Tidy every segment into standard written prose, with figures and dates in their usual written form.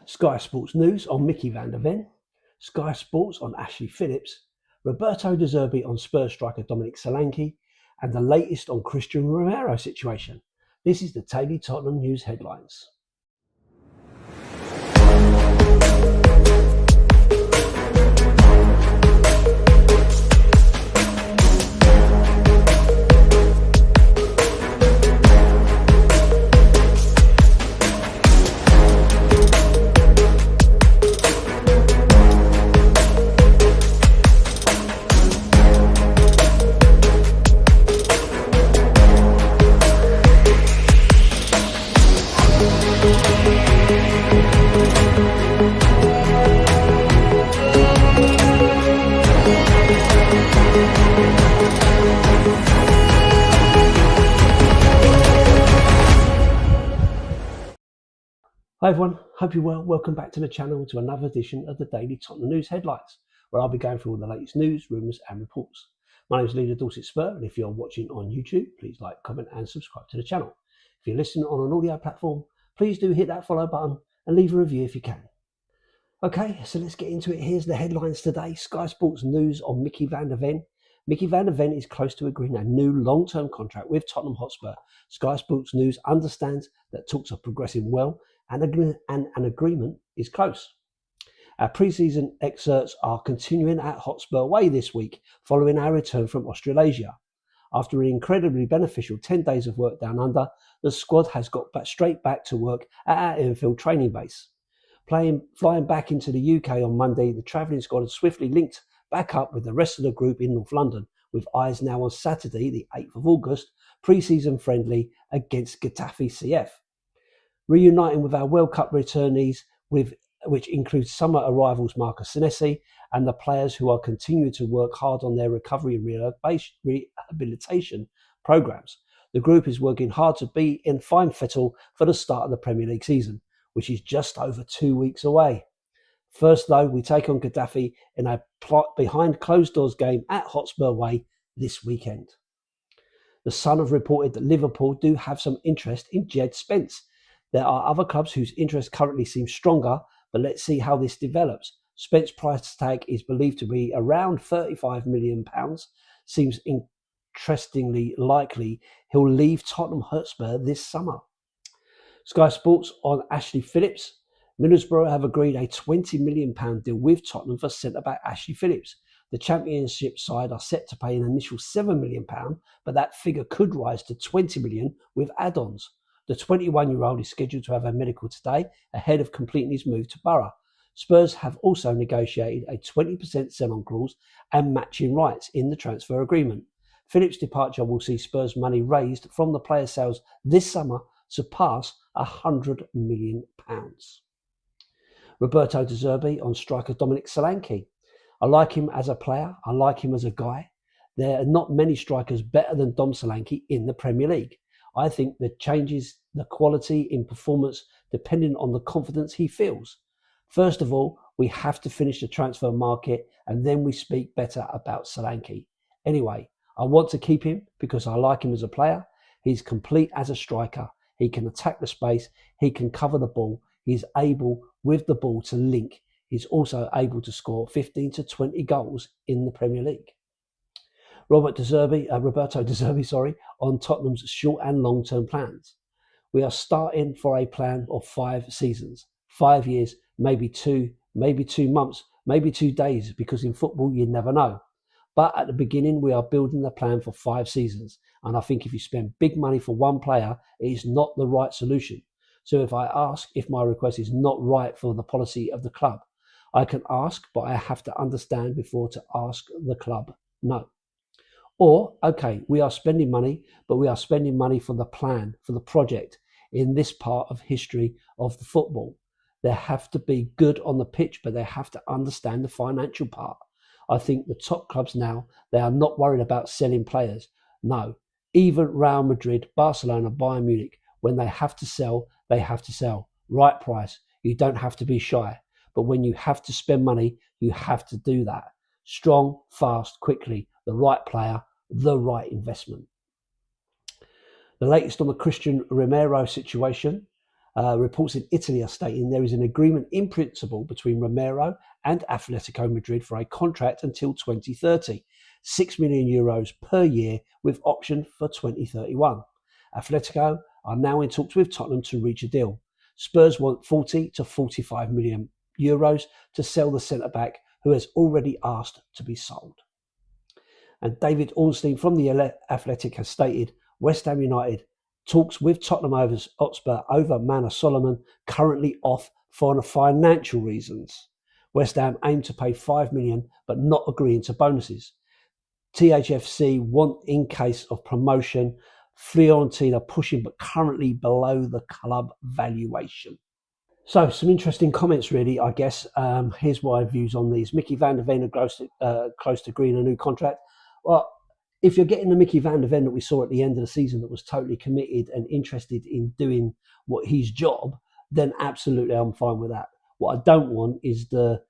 Sky Sports News on Mickey van der Ven, Sky Sports on Ashley Phillips, Roberto De Zerbi on Spurs striker Dominic Solanke, and the latest on Christian Romero situation. This is the Daily Tottenham News headlines. Hi everyone, hope you're well. Welcome back to the channel to another edition of the Daily Tottenham News headlines, where I'll be going through all the latest news, rumours and reports. My name is Leader Dorset Spur, and if you're watching on YouTube, please like, comment and subscribe to the channel. If you're listening on an audio platform, please do hit that follow button and leave a review if you can. Okay, so let's get into it. Here's the headlines today. Sky Sports News on Mickey van der Ven. Mickey van der Ven is close to agreeing a new long-term contract with Tottenham Hotspur. Sky Sports News understands that talks are progressing well and an agreement is close. Our pre-season excerpts are continuing at Hotspur Way this week following our return from Australasia. After an incredibly beneficial 10 days of work down under, the squad has got straight back to work at our Enfield training base. Flying back into the UK on Monday, the travelling squad has swiftly linked back up with the rest of the group in North London, with eyes now on Saturday, the 8th of August, pre-season friendly against Getafe CF. Reuniting with our World Cup returnees, which includes summer arrivals Marcus Senesi and the players who are continuing to work hard on their recovery and rehabilitation programmes. The group is working hard to be in fine fettle for the start of the Premier League season, which is just over 2 weeks away. First, though, we take on Getafe in a behind closed doors game at Hotspur Way this weekend. The Sun have reported that Liverpool do have some interest in Jed Spence. There are other clubs whose interest currently seems stronger, but let's see how this develops. Spence's price tag is believed to be around £35 million. Seems interestingly likely he'll leave Tottenham Hotspur this summer. Sky Sports on Ashley Phillips. Middlesbrough have agreed a £20 million deal with Tottenham for centre-back Ashley Phillips. The Championship side are set to pay an initial £7 million, but that figure could rise to £20 million with add-ons. The 21-year-old is scheduled to have a medical today ahead of completing his move to Borough. Spurs have also negotiated a 20% sell-on clause and matching rights in the transfer agreement. Phillips' departure will see Spurs money raised from the player sales this summer surpass £100 million. Roberto De Zerbi on striker Dominic Solanke. I like him as a player. I like him as a guy. There are not many strikers better than Dom Solanke in the Premier League. I think that changes the quality in performance depending on the confidence he feels. First of all, we have to finish the transfer market and then we speak better about Solanke. Anyway, I want to keep him because I like him as a player. He's complete as a striker. He can attack the space. He can cover the ball. He's able with the ball to link. He's also able to score 15 to 20 goals in the Premier League. Roberto De Zerbi, on Tottenham's short and long-term plans. We are starting for a plan of 5 seasons, 5 years, maybe 2 months, maybe 2 days, because in football you never know. But at the beginning we are building the plan for 5 seasons, and I think if you spend big money for one player, it is not the right solution. So if I ask if my request is not right for the policy of the club, I can ask, but I have to understand before to ask the club no. Or, okay, we are spending money, but we are spending money for the plan, for the project in this part of history of the football. They have to be good on the pitch, but they have to understand the financial part. I think the top clubs now, they are not worried about selling players. No, even Real Madrid, Barcelona, Bayern Munich, when they have to sell, they have to sell. Right price. You don't have to be shy. But when you have to spend money, you have to do that. Strong, fast, quickly, the right player, the right investment. The latest on the Christian Romero situation. Reports in Italy are stating there is an agreement in principle between Romero and Atletico Madrid for a contract until 2030, €6 million per year with option for 2031. Atletico are now in talks with Tottenham to reach a deal. Spurs want 40 to 45 million euros to sell the centre-back, who has already asked to be sold. And David Ornstein from the Athletic has stated, West Ham United talks with Tottenham Hotspur over Romero and Solomon currently off for financial reasons. West Ham aim to pay $5 million but not agreeing to bonuses. THFC want in case of promotion. Fiorentina pushing but currently below the club valuation. So some interesting comments really, I guess. Here's my views on these. Mickey van der Ven are close to agreeing a new contract. Well, if you're getting the Mickey van der Ven that we saw at the end of the season that was totally committed and interested in doing what his job, then absolutely I'm fine with that. What I don't want is the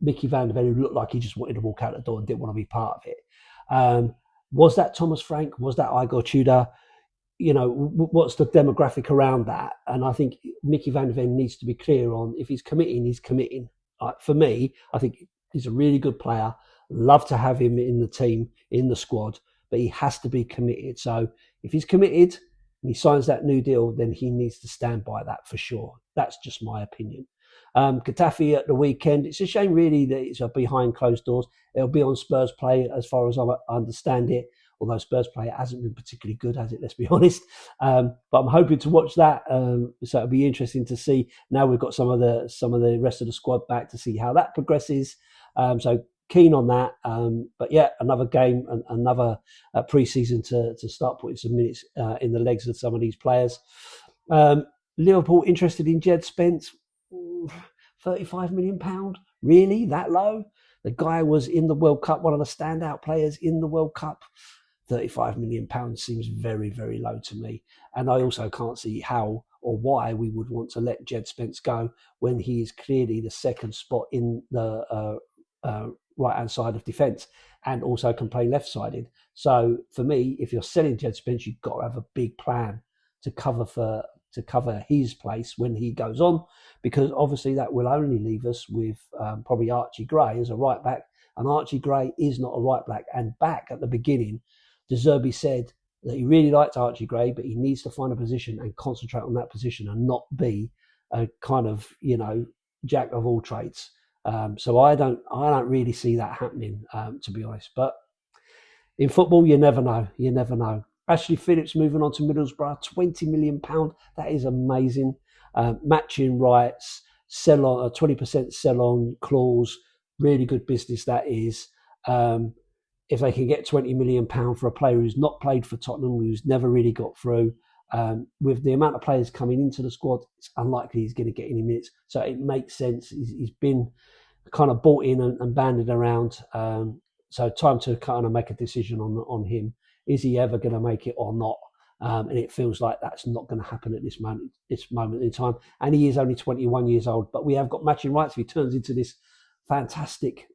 Mickey van der Ven who looked like he just wanted to walk out the door and didn't want to be part of it. Was that Thomas Frank? Was that Igor Tudor? You know, what's the demographic around that? And I think Mickey van der Ven needs to be clear on if he's committing, he's committing. For me, I think he's a really good player. Love to have him in the team, in the squad, but he has to be committed. So if he's committed and he signs that new deal, then he needs to stand by that for sure. That's just my opinion. Getafe at the weekend. It's a shame really that it's behind closed doors. It'll be on Spurs Play as far as I understand it. Although Spurs Play hasn't been particularly good, has it? Let's be honest. But I'm hoping to watch that. So it'll be interesting to see. Now we've got some of the rest of the squad back to see how that progresses. So keen on that. But yeah, another game, another pre-season to start putting some minutes in the legs of some of these players. Liverpool interested in Jed Spence. £35 million? Really? That low? The guy was in the World Cup, one of the standout players in the World Cup. £35 million seems very, very low to me. And I also can't see how or why we would want to let Jed Spence go when he is clearly the second spot in the right-hand side of defence and also can play left-sided. So for me, if you're selling Jed Spence, you've got to have a big plan to cover his place when he goes on, because obviously that will only leave us with probably Archie Gray as a right back, and Archie Gray is not a right back. And back at the beginning, De Zerbi said that he really liked Archie Gray, but he needs to find a position and concentrate on that position and not be a kind of, jack of all trades. So I don't really see that happening, to be honest. But in football, you never know. You never know. Ashley Phillips moving on to Middlesbrough, £20 million. That is amazing. Matching rights, sell on a 20% sell on clause. Really good business that is. If they can get £20 million for a player who's not played for Tottenham, who's never really got through, with the amount of players coming into the squad, it's unlikely he's going to get any minutes. So it makes sense. He's been kind of bought in and banded around. So time to kind of make a decision on him. Is he ever going to make it or not? And it feels like that's not going to happen at this moment in time. And he is only 21 years old, but we have got matching rights. If he turns into this fantastic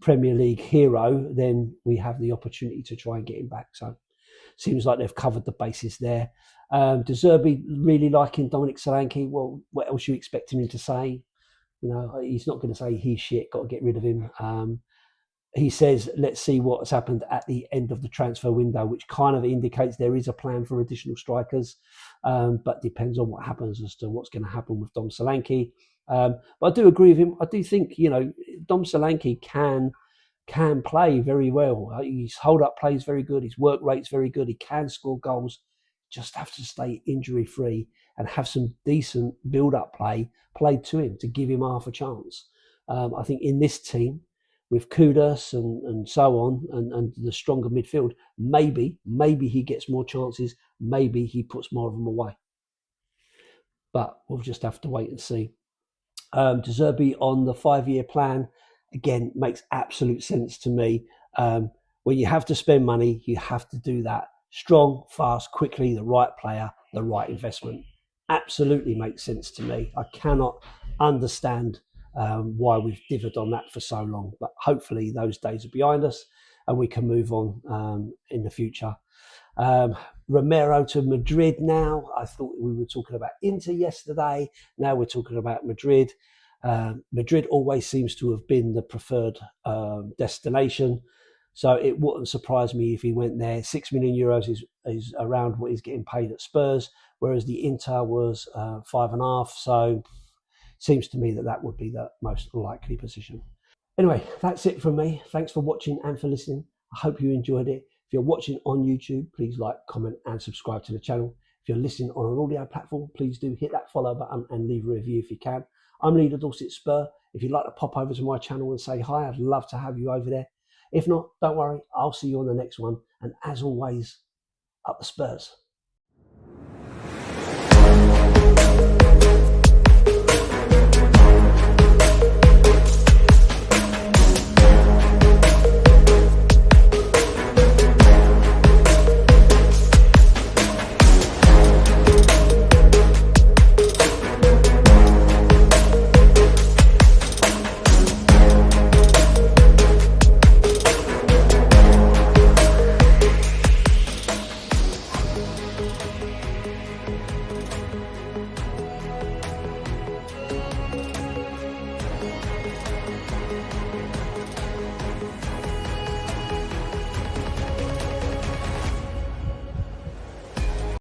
Premier League hero, then we have the opportunity to try and get him back. So seems like they've covered the bases there. De Zerbi really liking Dominic Solanke. Well, what else are you expecting him to say? He's not going to say he's shit, got to get rid of him. He says, let's see what's happened at the end of the transfer window, which kind of indicates there is a plan for additional strikers, but depends on what happens as to what's going to happen with Dom Solanke. But I do agree with him. I do think, Dom Solanke can play very well. His hold-up play is very good. His work rate's very good. He can score goals. Just have to stay injury-free and have some decent build-up play played to him to give him half a chance. I think in this team, with Kudus and so on, and the stronger midfield, maybe he gets more chances. Maybe he puts more of them away. But we'll just have to wait and see. De Zerbi on the 5-year plan, again, makes absolute sense to me. When you have to spend money, you have to do that. Strong, fast, quickly, the right player, the right investment. Absolutely makes sense to me. I cannot understand why we've dithered on that for so long, but hopefully those days are behind us and we can move on in the future. Romero to Madrid now. I thought we were talking about Inter yesterday. Now we're talking about Madrid. Madrid always seems to have been the preferred destination. So it wouldn't surprise me if he went there. €6 million is around what he's getting paid at Spurs, whereas the Inter was 5.5. So seems to me that would be the most likely position. Anyway, that's it from me. Thanks for watching and for listening. I hope you enjoyed it. If you're watching on YouTube, please like, comment and subscribe to the channel. If you're listening on an audio platform, please do hit that follow button and leave a review if you can. I'm Leader Dorset Spur. If you'd like to pop over to my channel and say hi, I'd love to have you over there. If not, don't worry, I'll see you on the next one. And as always, up the Spurs.